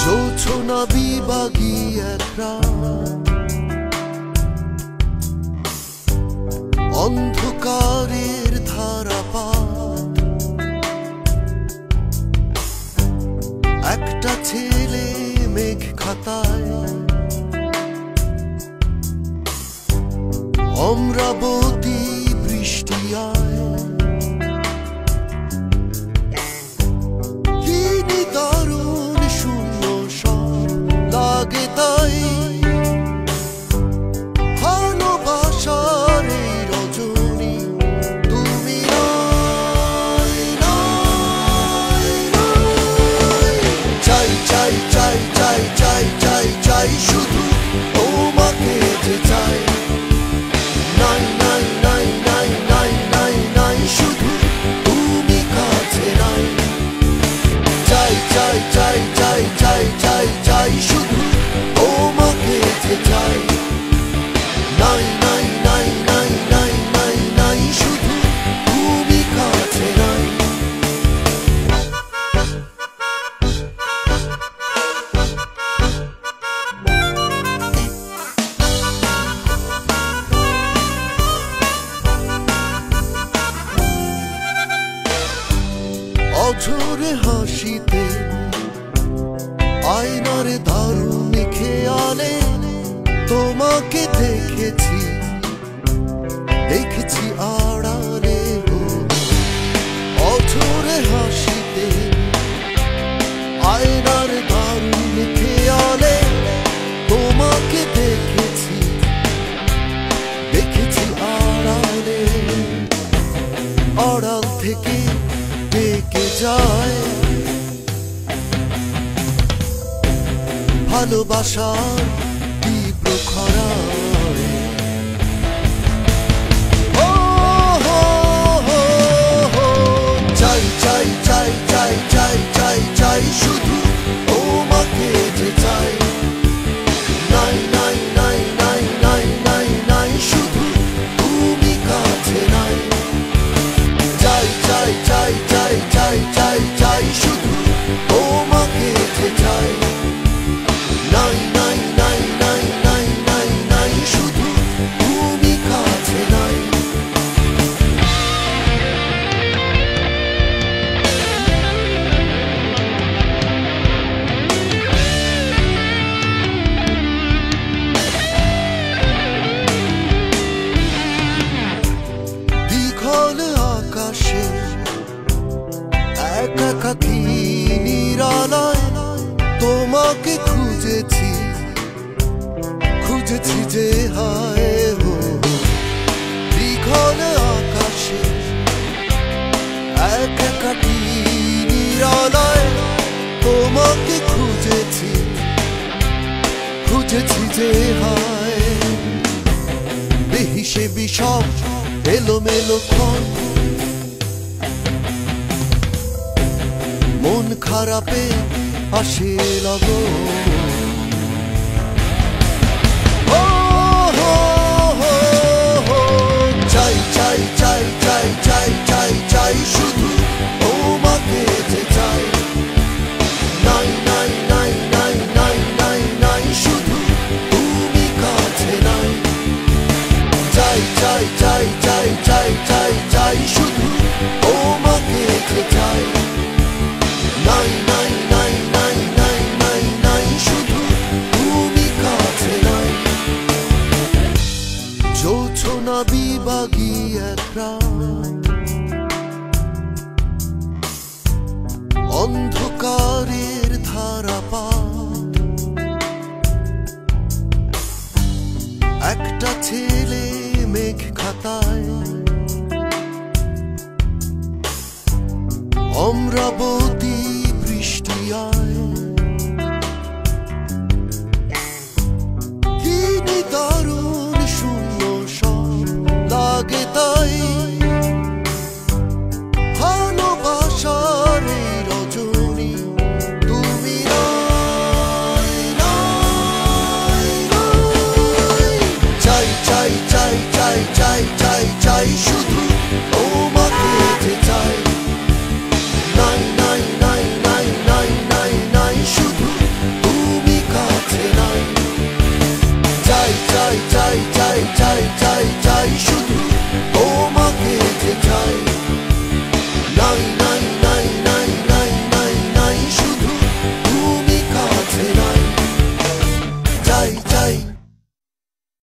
জোছনা বিভাগী এক রাত, অন্ধকারের ধারাপাত, একটা ছেলে মেঘ খাতায় অমরাবতী বৃষ্টি আয়, কি নিদারুণ শূন্য সব লাগে তাই, ভালোবাসার এই রজনী তুমি নাই, নাই, নাই। চাই চাই চাই চাই চাই চাই চাই শুধু তোমাকে যে চাই, নাই নাই নাই নাই নাই নাই নাই শুধু তুমি কাছে নাই। চাই চাই চাই চাই চাই চাই চাই শুধু তোমাকে যে চাই, নাই নাই নাই নাই নাই নাই নাই শুধু তুমি কাছে নাই। অঝোরে হাসিতে আয়নার দারুণ খেয়ালে তোমাকে দেখেছি, দেখেছি আড়ালে গো। অঝোরে হাসিতে আয়নার দারুণ খেয়ালে তোমাকে দেখেছি, দেখেছি আড়ালে। আড়াল থেকে ডেকে যায় ভালোবাসার তীব্র খরায়। ও হো হো হো, চাই চাই চাই চাই চাই চাই চাই শুধু তোমাকে যে চাই, নাই নাই নাই নাই নাই নাই নাই শুধু তুমি কাছে নাই। চাই চাই চাই চাই চাই চাই চাই শুধু তোমাকে যে চাই, নাই নাই নাই নাই নাই নাই নাই শুধু তুমি কাছে নাই। দীঘল আকাশে একাকী নিরালায় তোমাকে খুঁজেছি, খুঁজেছি যে হায় হো। দীঘল আকাশে একাকী নিরালায় তোমাকে খুঁজেছি, খুঁজেছি যে হায়। বেহিসে বিষম এলোমেলো ক্ষণ, মন খারাপে আসে লগন। ও হো হো হো, চাই চাই চাই চাই চাই চাই চাই শুধু